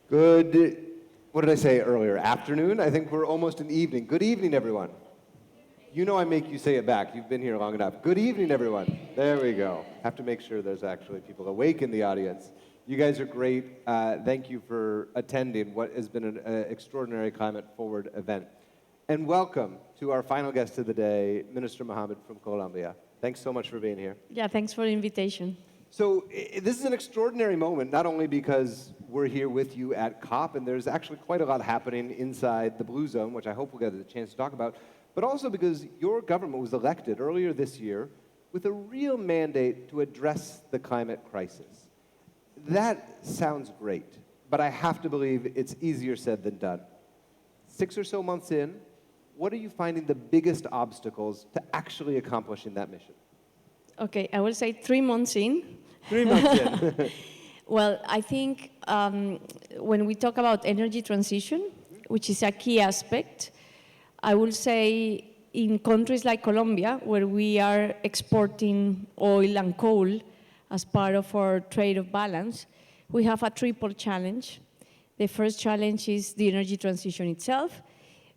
Good, what did I say earlier? Afternoon? I think we're almost in evening. Good evening, everyone. You know I make you say it back. You've been here long enough. Good evening, everyone. There we go. Have to make sure there's actually people awake in the audience. You guys are great. Thank you for attending what has been an extraordinary Climate Forward event. And welcome to our final guest of the day, Minister Muhammad from Colombia. Thanks so much for being here. Yeah, thanks for the invitation. So this is an extraordinary moment, not only because we're here with you at COP, and there's actually quite a lot happening inside the Blue Zone, which I hope we'll get a chance to talk about, but also because your government was elected earlier this year with a real mandate to address the climate crisis. That sounds great, but I have to believe it's easier said than done. 6 or so months in, what are you finding the biggest obstacles to actually accomplishing that mission? Okay, I will say 3 months in. 3 months in. Well, I think when we talk about energy transition, which is a key aspect, I will say in countries like Colombia, where we are exporting oil and coal as part of our trade of balance, we have a triple challenge. The first challenge is the energy transition itself,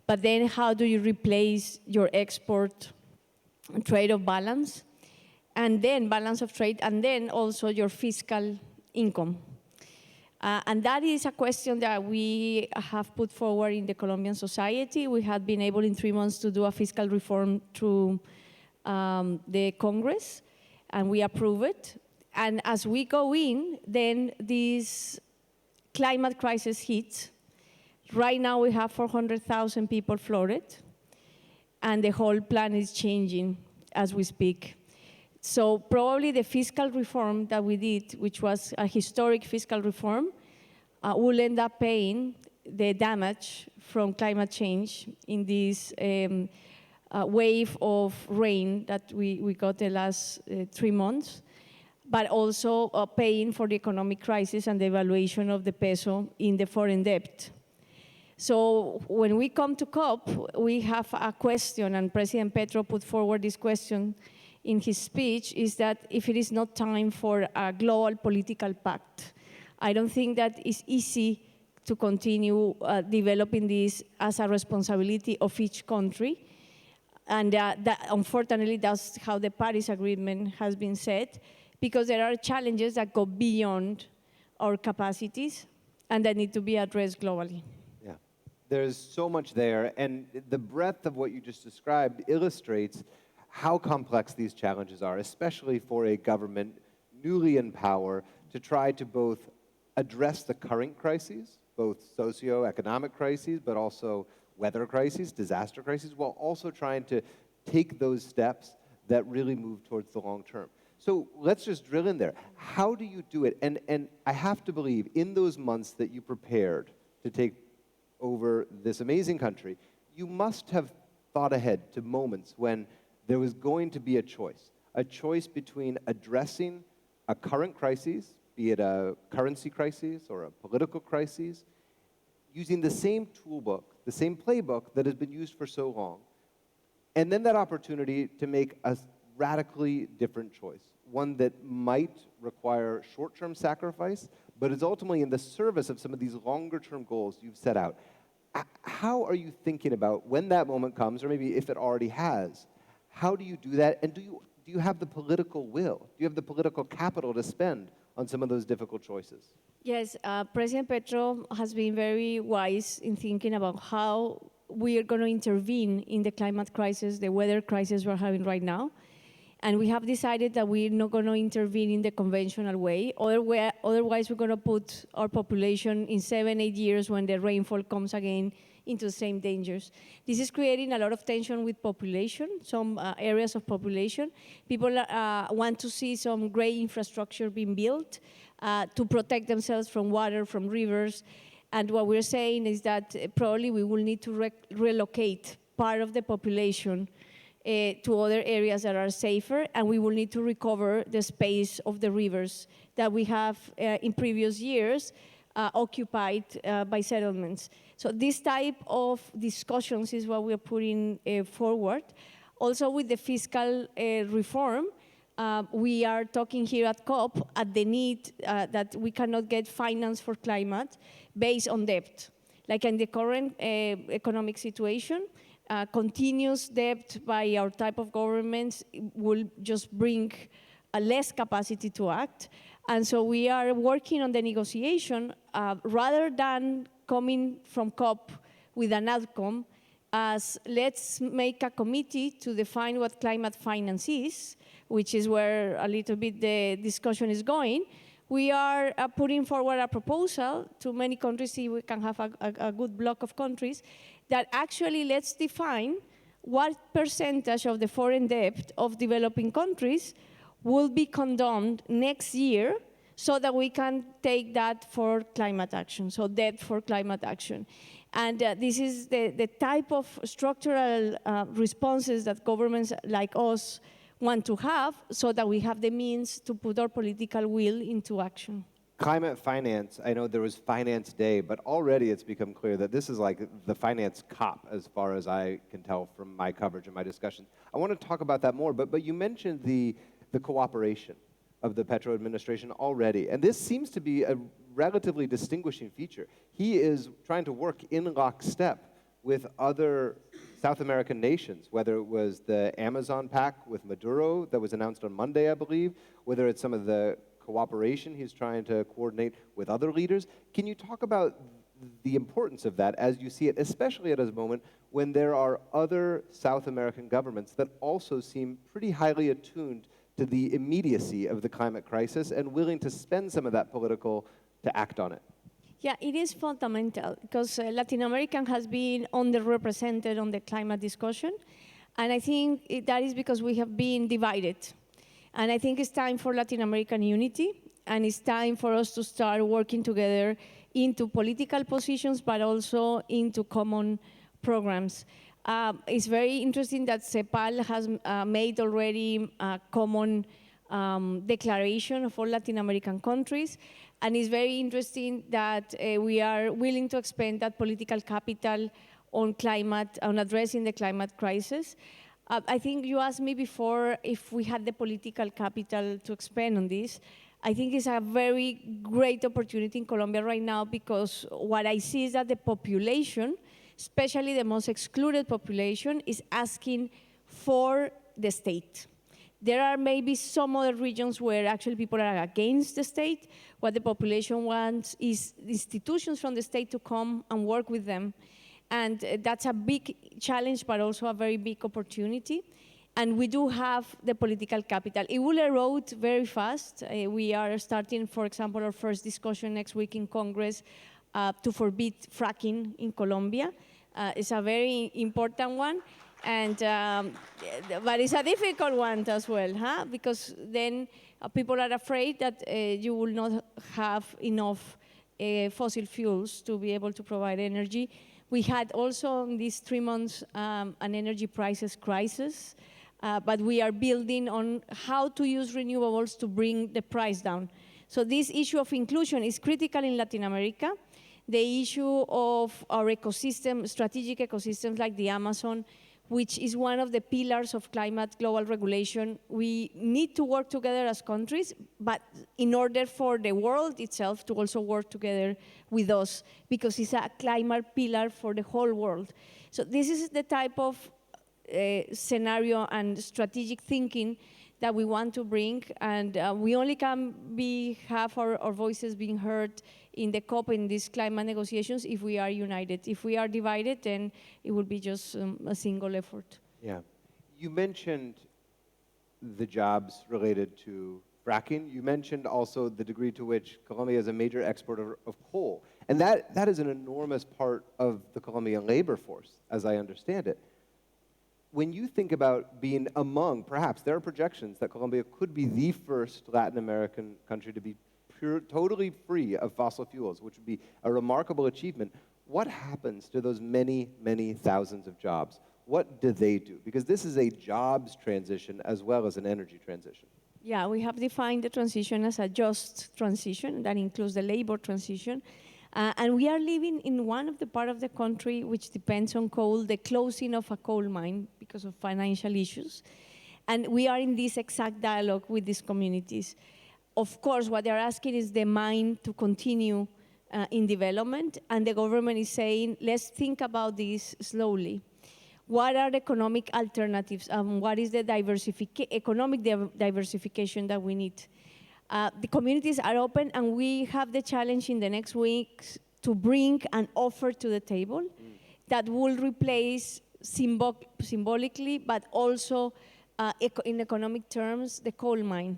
but then how do you replace your export trade of balance, and then balance of trade, and then also your fiscal income. And that is a question that we have put forward in the Colombian society. We have been able in 3 months to do a fiscal reform through the Congress, and we approve it. And as we go in, then this climate crisis hits. Right now we have 400,000 people flooded, and the whole plan is changing as we speak. So probably the fiscal reform that we did, which was a historic fiscal reform, will end up paying the damage from climate change in this wave of rain that we got the last 3 months, but also paying for the economic crisis and the evaluation of the peso in the foreign debt. So when we come to COP, we have a question, and President Petro put forward this question in his speech, is that if it is not time for a global political pact. I don't think that it's easy to continue developing this as a responsibility of each country. And that, unfortunately, that's how the Paris Agreement has been set, because there are challenges that go beyond our capacities and that need to be addressed globally. Yeah, there's so much there, and the breadth of what you just described illustrates how complex these challenges are, especially for a government newly in power to try to both address the current crises, both socio-economic crises, but also weather crises, disaster crises, while also trying to take those steps that really move towards the long term. So let's just drill in there. How do you do it? And I have to believe in those months that you prepared to take over this amazing country, you must have thought ahead to moments when there was going to be a choice between addressing a current crisis, be it a currency crisis or a political crisis, using the same toolbook, the same playbook that has been used for so long, and then that opportunity to make a radically different choice, one that might require short-term sacrifice, but is ultimately in the service of some of these longer-term goals you've set out. How are you thinking about when that moment comes, or maybe if it already has? How do you do that, and do you have the political will? Do you have the political capital to spend on some of those difficult choices? Yes, President Petro has been very wise in thinking about how we are going to intervene in the climate crisis, the weather crisis we're having right now. And we have decided that we're not going to intervene in the conventional way. Otherwise, we're going to put our population in 7-8 years when the rainfall comes again into the same dangers. This is creating a lot of tension with population, some areas of population. People want to see some great infrastructure being built to protect themselves from water, from rivers. And what we're saying is that probably we will need to relocate part of the population to other areas that are safer, and we will need to recover the space of the rivers that we have in previous years occupied by settlements. So this type of discussions is what we're putting forward. Also with the fiscal reform, we are talking here at COP at the need that we cannot get finance for climate based on debt. Like in the current economic situation, continuous debt by our type of governments will just bring a less capacity to act. And so we are working on the negotiation rather than coming from COP with an outcome, as let's make a committee to define what climate finance is, which is where a little bit the discussion is going. We are putting forward a proposal to many countries, see we can have a good block of countries, that actually let's define what percentage of the foreign debt of developing countries will be condoned next year so that we can take that for climate action, so debt for climate action. And this is the type of structural responses that governments like us want to have so that we have the means to put our political will into action. Climate finance, I know there was Finance Day, but already it's become clear that this is like the finance COP as far as I can tell from my coverage and my discussions. I want to talk about that more, but you mentioned the cooperation of the Petro administration already, and this seems to be a relatively distinguishing feature. He is trying to work in lockstep with other South American nations, whether it was the Amazon Pact with Maduro that was announced on Monday, I believe, whether it's some of the cooperation he's trying to coordinate with other leaders. Can you talk about the importance of that as you see it, especially at a moment when there are other South American governments that also seem pretty highly attuned to the immediacy of the climate crisis and willing to spend some of that political to act on it? Yeah, it is fundamental because Latin America has been underrepresented on the climate discussion. And I think that is because we have been divided. And I think it's time for Latin American unity, and it's time for us to start working together into political positions, but also into common programs. It's very interesting that CEPAL has made already a common declaration for Latin American countries. And it's very interesting that we are willing to expend that political capital on climate, on addressing the climate crisis. I think you asked me before if we had the political capital to expend on this. I think it's a very great opportunity in Colombia right now because what I see is that the population, especially the most excluded population, is asking for the state. There are maybe some other regions where actually people are against the state. What the population wants is institutions from the state to come and work with them. And that's a big challenge, but also a very big opportunity. And we do have the political capital. It will erode very fast. We are starting, for example, our first discussion next week in Congress to forbid fracking in Colombia. It's a very important one. And, but it's a difficult one as well, huh? Because then people are afraid that you will not have enough fossil fuels to be able to provide energy. We had also in these 3 months an energy prices crisis, but we are building on how to use renewables to bring the price down. So this issue of inclusion is critical in Latin America. The issue of our ecosystem, strategic ecosystems like the Amazon, which is one of the pillars of climate global regulation. We need to work together as countries, but in order for the world itself to also work together with us, because it's a climate pillar for the whole world. So this is the type of scenario and strategic thinking that we want to bring, and we only can have our voices being heard in the COP, in these climate negotiations, if we are united. If we are divided, then it will be just a single effort. Yeah. You mentioned the jobs related to fracking. You mentioned also the degree to which Colombia is a major exporter of coal. And that is an enormous part of the Colombian labor force, as I understand it. When you think about being among, perhaps there are projections that Colombia could be the first Latin American country to be totally free of fossil fuels, which would be a remarkable achievement. What happens to those many, many thousands of jobs? What do they do? Because this is a jobs transition as well as an energy transition. Yeah, we have defined the transition as a just transition that includes the labor transition. And we are living in one of the part of the country which depends on coal, the closing of a coal mine because of financial issues. And we are in this exact dialogue with these communities. Of course, what they're asking is the mine to continue in development, and the government is saying, let's think about this slowly. What are the economic alternatives? What is the economic diversification that we need? The communities are open, and we have the challenge in the next weeks to bring an offer to the table that will replace symbolically, but also in economic terms, the coal mine.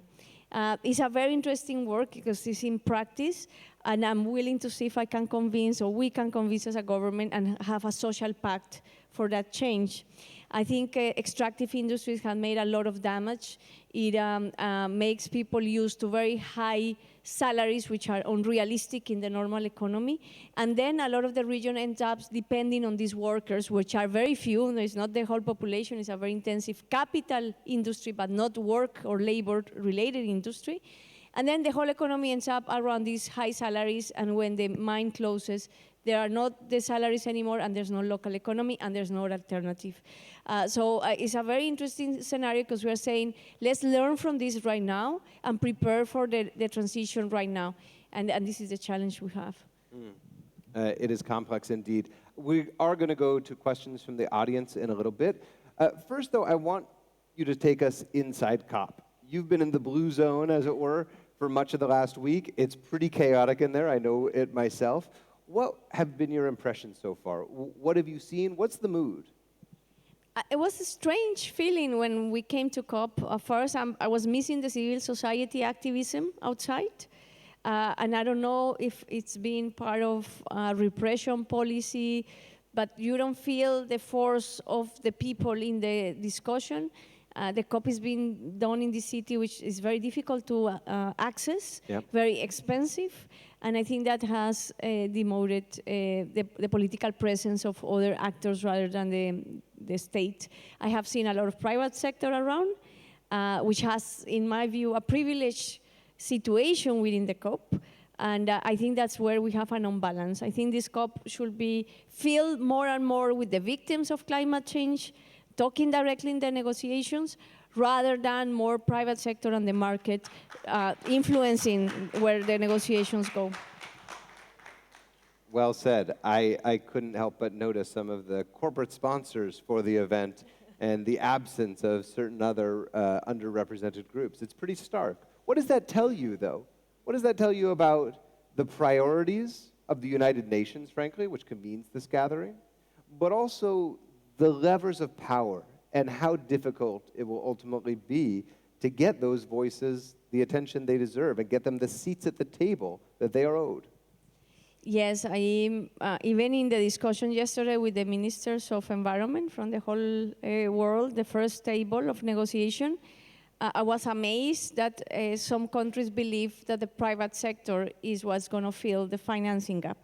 It's a very interesting work because it's in practice, and I'm willing to see if I can convince, or we can convince as a government and have a social pact for that change. I think extractive industries have made a lot of damage. It makes people used to very high salaries, which are unrealistic in the normal economy. And then a lot of the region ends up depending on these workers, which are very few. It's not the whole population. It's a very intensive capital industry, but not work or labor-related industry. And then the whole economy ends up around these high salaries, and when the mine closes, there are not the salaries anymore, and there's no local economy, and there's no alternative. So it's a very interesting scenario, because we're saying, let's learn from this right now and prepare for the transition right now. And this is the challenge we have. It is complex indeed. We are going to go to questions from the audience in a little bit. First, though, I want you to take us inside COP. You've been in the blue zone, as it were, for much of the last week. It's pretty chaotic in there. I know it myself. What have been your impressions so far? What have you seen? What's the mood? It was a strange feeling when we came to COP. First, I was missing the civil society activism outside. And I don't know if it's been part of repression policy, but you don't feel the force of the people in the discussion. The COP is being done in the city, which is very difficult to access, very expensive, and I think that has demoted the political presence of other actors rather than the state. I have seen a lot of private sector around, which has, in my view, a privileged situation within the COP, and I think that's where we have an imbalance. I think this COP should be filled more and more with the victims of climate change, talking directly in the negotiations, rather than more private sector and the market influencing where the negotiations go. Well said. I couldn't help but notice some of the corporate sponsors for the event and the absence of certain other underrepresented groups. It's pretty stark. What does that tell you, though? What does that tell you about the priorities of the United Nations, frankly, which convenes this gathering, but also the levers of power and how difficult it will ultimately be to get those voices the attention they deserve and get them the seats at the table that they are owed? Yes, even in the discussion yesterday with the ministers of environment from the whole world, the first table of negotiation, I was amazed that some countries believe that the private sector is what's going to fill the financing gap.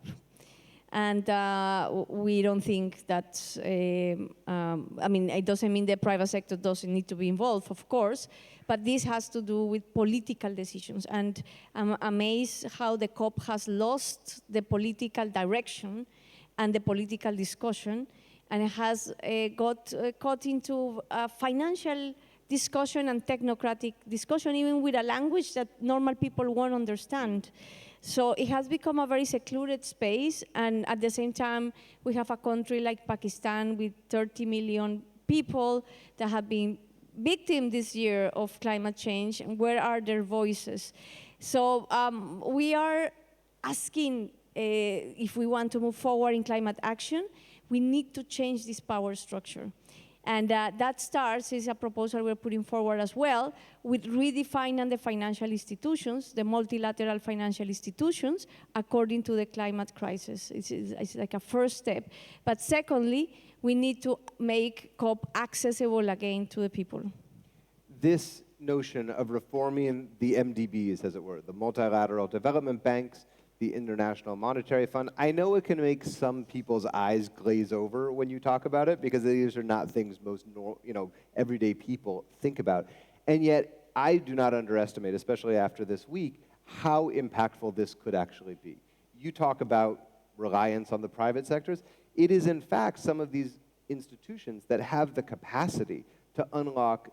And we don't think that, I mean, it doesn't mean the private sector doesn't need to be involved, of course, but this has to do with political decisions. And I'm amazed how the COP has lost the political direction and the political discussion, and it has got caught into financial discussion and technocratic discussion, even with a language that normal people won't understand. So it has become a very secluded space, and at the same time, we have a country like Pakistan with 30 million people that have been victims this year of climate change, and where are their voices? So we are asking if we want to move forward in climate action, we need to change this power structure. And that starts, is a proposal we're putting forward as well, with redefining the financial institutions, the multilateral financial institutions, according to the climate crisis. It's like a first step. But secondly, we need to make COP accessible again to the people. This notion of reforming the MDBs, as it were, the multilateral development banks, the International Monetary Fund. I know it can make some people's eyes glaze over when you talk about it, because these are not things most everyday people think about. And yet, I do not underestimate, especially after this week, how impactful this could actually be. You talk about reliance on the private sectors. It is, in fact, some of these institutions that have the capacity to unlock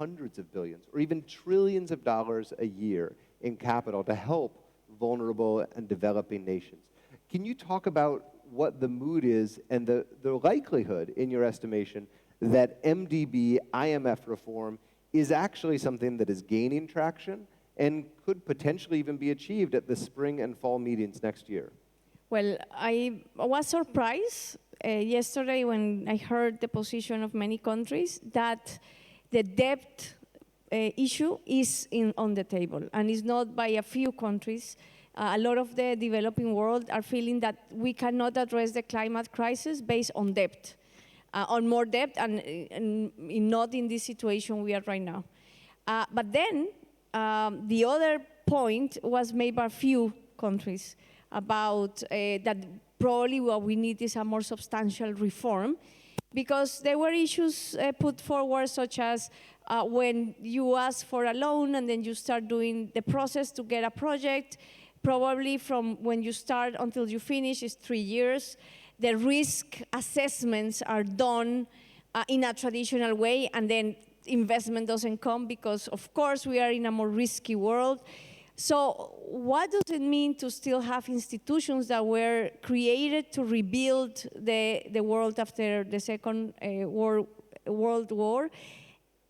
hundreds of billions or even trillions of dollars a year in capital to help vulnerable and developing nations. Can you talk about what the mood is and the likelihood, in your estimation, that MDB IMF reform is actually something that is gaining traction and could potentially even be achieved at the spring and fall meetings next year? Well, I was surprised yesterday when I heard the position of many countries that the debt issue is on the table, and it's not by a few countries. A lot of the developing world are feeling that we cannot address the climate crisis based on debt, on more debt, and not in this situation we are right now. But then the other point was made by a few countries about that probably what we need is a more substantial reform, because there were issues put forward, such as when you ask for a loan and then you start doing the process to get a project, probably from when you start until you finish is 3 years. The risk assessments are done in a traditional way, and then investment doesn't come because, of course, we are in a more risky world. So what does it mean to still have institutions that were created to rebuild the world after the Second World War?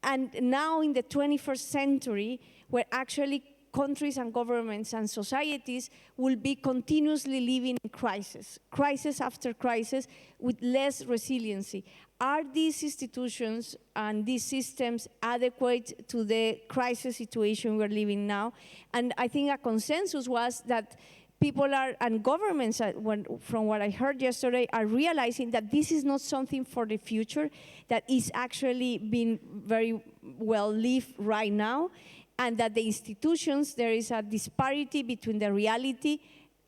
And now in the 21st century, where actually countries and governments and societies will be continuously living in crisis after crisis, with less resiliency. Are these institutions and these systems adequate to the crisis situation we're living now? And I think a consensus was that people are, and governments, from what I heard yesterday, are realizing that this is not something for the future, that is actually being very well lived right now, and that the institutions, there is a disparity between the reality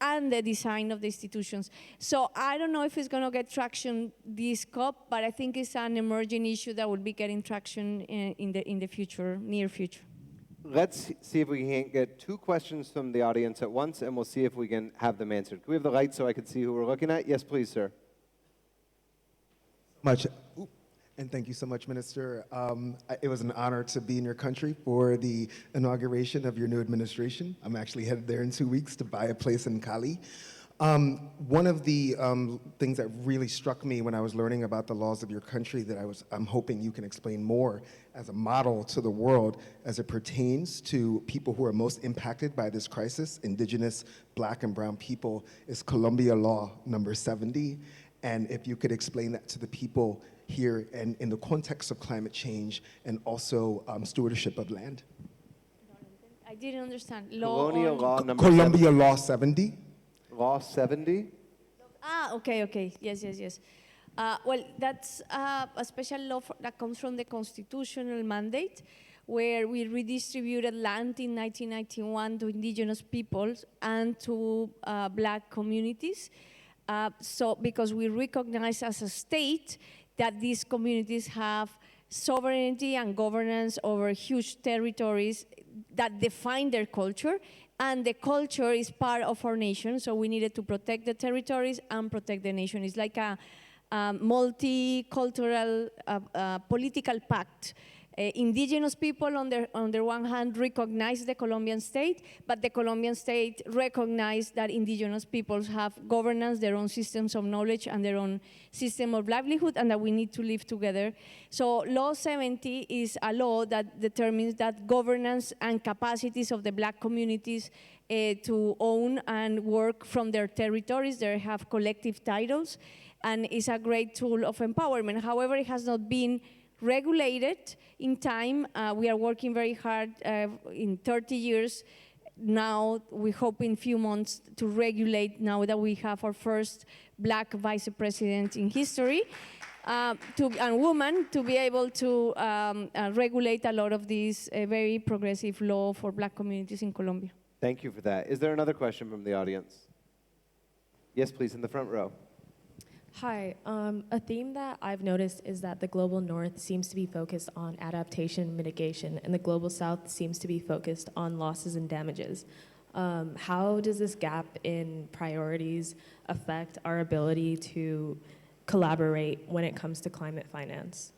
and the design of the institutions. So I don't know if it's going to get traction this COP, but I think it's an emerging issue that will be getting traction in the future, near future. Let's see if we can get 2 questions from the audience at once, and we'll see if we can have them answered. Can we have the light so I can see who we're looking at? Yes, please, sir. And thank you so much, Minister. It was an honor to be in your country for the inauguration of your new administration. I'm actually headed there in 2 weeks to buy a place in Cali. One of the things that really struck me when I was learning about the laws of your country that I'm hoping you can explain more as a model to the world as it pertains to people who are most impacted by this crisis, indigenous, Black and brown people, is Colombia law number 70. And if you could explain that to the people here and in the context of climate change and also stewardship of land. I didn't understand. Colonial law number Colombia 70. law 70. Law 70? Okay. Yes. Well, that's a special law that comes from the constitutional mandate, where we redistributed land in 1991 to indigenous peoples and to Black communities. So because we recognize as a state that these communities have sovereignty and governance over huge territories that define their culture, and the culture is part of our nation, so we needed to protect the territories and protect the nation. It's like a multicultural political pact. Indigenous people, on the one hand, recognize the Colombian state, but the Colombian state recognized that indigenous peoples have governance, their own systems of knowledge, and their own system of livelihood, and that we need to live together. So Law 70 is a law that determines that governance and capacities of the Black communities to own and work from their territories. They have collective titles, and is a great tool of empowerment. However, it has not been regulated in time. We are working very hard in 30 years. Now, we hope in a few months to regulate, now that we have our first Black vice president in history, and woman, to be able to regulate a lot of these very progressive law for Black communities in Colombia. Thank you for that. Is there another question from the audience? Yes, please, in the front row. Hi. A theme that I've noticed is that the global north seems to be focused on adaptation and mitigation, and the global south seems to be focused on losses and damages. How does this gap in priorities affect our ability to collaborate when it comes to climate finance?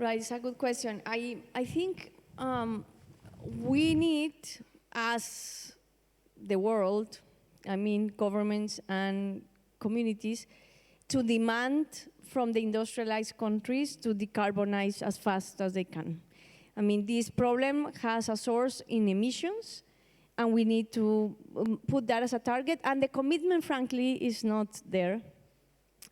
Right, it's a good question. I think we need, as the world, I mean governments and communities, to demand from the industrialized countries to decarbonize as fast as they can. I mean, this problem has a source in emissions, and we need to put that as a target, and the commitment, frankly, is not there.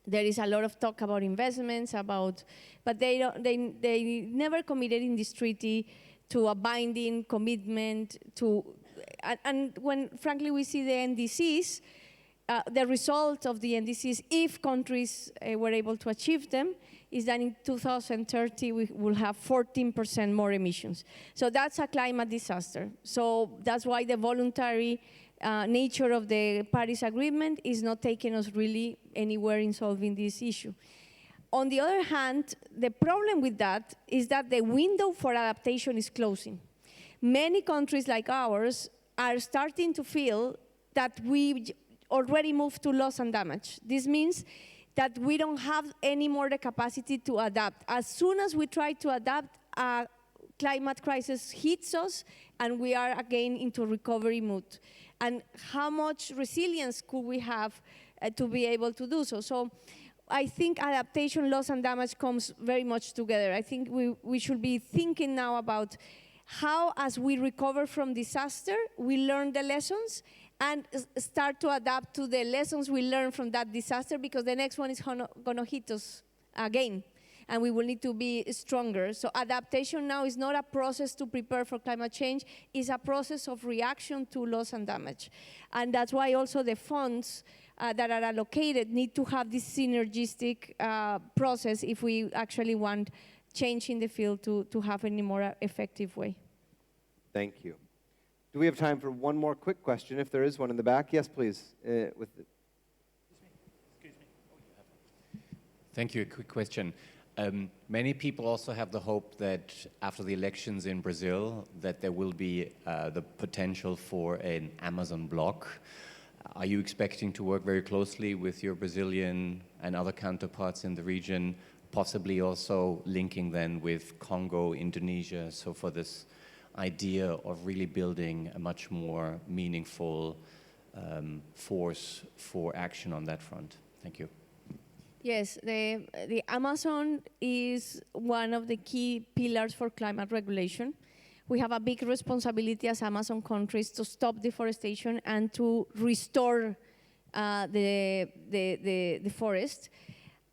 There is a lot of talk about investments, but they never committed in this treaty to a binding commitment and when frankly we see the NDCs, the result of the NDCs, if countries were able to achieve them, is that in 2030 we will have 14% more emissions. So that's a climate disaster. So that's why the voluntary nature of the Paris Agreement is not taking us really anywhere in solving this issue. On the other hand, the problem with that is that the window for adaptation is closing. Many countries like ours are starting to feel that we already moved to loss and damage. This means that we don't have any more the capacity to adapt. As soon as we try to adapt, a climate crisis hits us and we are again into recovery mode. And how much resilience could we have to be able to do so? So I think adaptation, loss and damage comes very much together. I think we should be thinking now about how, as we recover from disaster, we learn the lessons and start to adapt to the lessons we learned from that disaster, because the next one is going to hit us again, and we will need to be stronger. So adaptation now is not a process to prepare for climate change, it's a process of reaction to loss and damage. And that's why also the funds that are allocated need to have this synergistic process if we actually want change in the field to have any more effective way. Thank you. Do we have time for one more quick question, if there is one in the back? Yes, please. Thank you. A quick question. Many people also have the hope that after the elections in Brazil, that there will be the potential for an Amazon block. Are you expecting to work very closely with your Brazilian and other counterparts in the region, possibly also linking then with Congo, Indonesia, so for this idea of really building a much more meaningful force for action on that front? Thank you. Yes, the Amazon is one of the key pillars for climate regulation. We have a big responsibility as Amazon countries to stop deforestation and to restore the forest.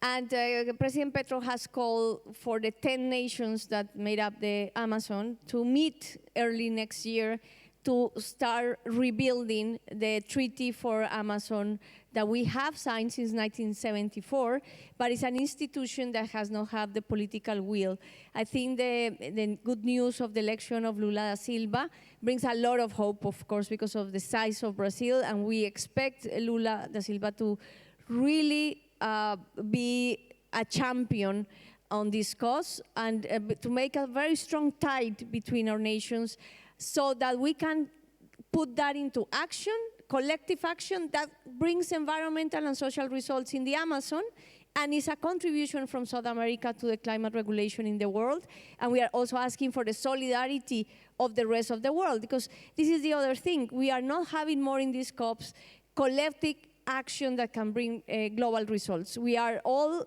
And President Petro has called for the 10 nations that made up the Amazon to meet early next year to start rebuilding the treaty for Amazon that we have signed since 1974, but it's an institution that has not had the political will. I think the good news of the election of Lula da Silva brings a lot of hope, of course, because of the size of Brazil, and we expect Lula da Silva to really be a champion on this cause and to make a very strong tie between our nations so that we can put that into action, collective action that brings environmental and social results in the Amazon and is a contribution from South America to the climate regulation in the world. And we are also asking for the solidarity of the rest of the world, because this is the other thing. We are not having more in these COPs collective action that can bring global results. We are all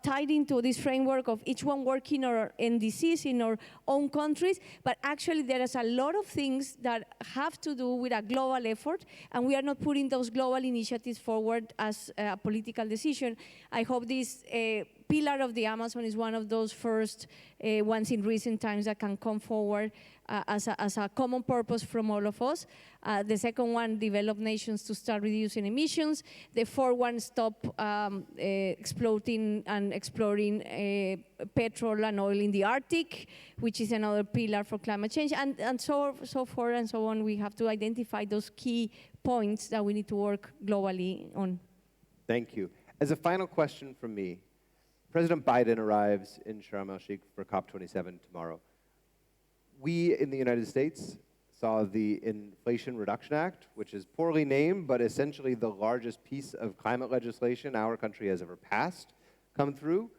tied into this framework of each one working our NDCs in our own countries, but actually there is a lot of things that have to do with a global effort, and we are not putting those global initiatives forward as a political decision. I hope this pillar of the Amazon is one of those first ones in recent times that can come forward as a common purpose from all of us. The second one, developed nations to start reducing emissions. The fourth one, stop exploiting and exploring petrol and oil in the Arctic, which is another pillar for climate change, and so forth and so on. We have to identify those key points that we need to work globally on. Thank you. As a final question from me, President Biden arrives in Sharm el-Sheikh for COP27 tomorrow. We in the United States saw the Inflation Reduction Act, which is poorly named, but essentially the largest piece of climate legislation our country has ever passed, come through.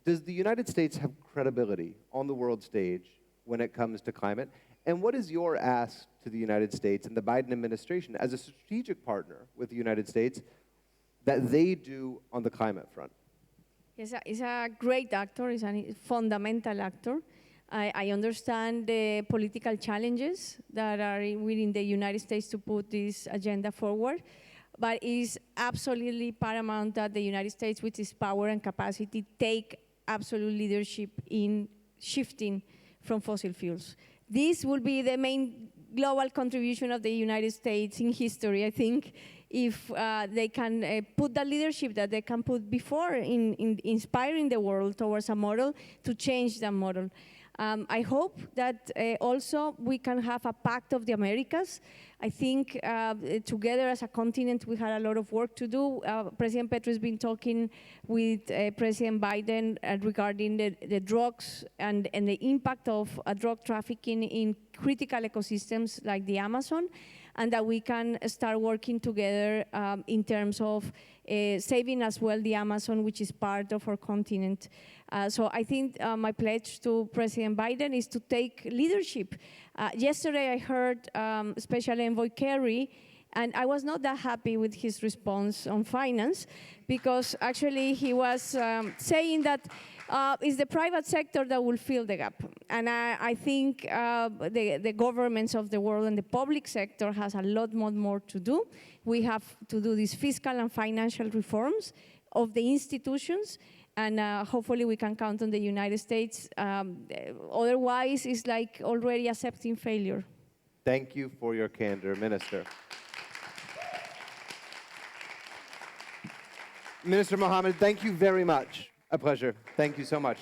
does the United States have credibility on the world stage when it comes to climate? And what is your ask to the United States and the Biden administration as a strategic partner with the United States that they do on the climate front? He's a great actor, he's a fundamental actor. I understand the political challenges that are within the United States to put this agenda forward, but it's absolutely paramount that the United States, with its power and capacity, take absolute leadership in shifting from fossil fuels. This will be the main global contribution of the United States in history, I think, if they can put the leadership that they can put before in inspiring the world towards a model to change that model. I hope that also we can have a pact of the Americas. I think together as a continent we had a lot of work to do. President Petro has been talking with President Biden regarding the drugs and the impact of drug trafficking in critical ecosystems like the Amazon, and that we can start working together in terms of saving as well the Amazon, which is part of our continent. So I think my pledge to President Biden is to take leadership. Yesterday I heard Special Envoy Kerry, and I was not that happy with his response on finance, because actually he was saying that it's the private sector that will fill the gap. And I think the governments of the world and the public sector has a lot more to do. We have to do these fiscal and financial reforms of the institutions, and hopefully we can count on the United States. Otherwise, it's like already accepting failure. Thank you for your candor, Minister. Minister Muhammad, thank you very much. A pleasure. Thank you so much.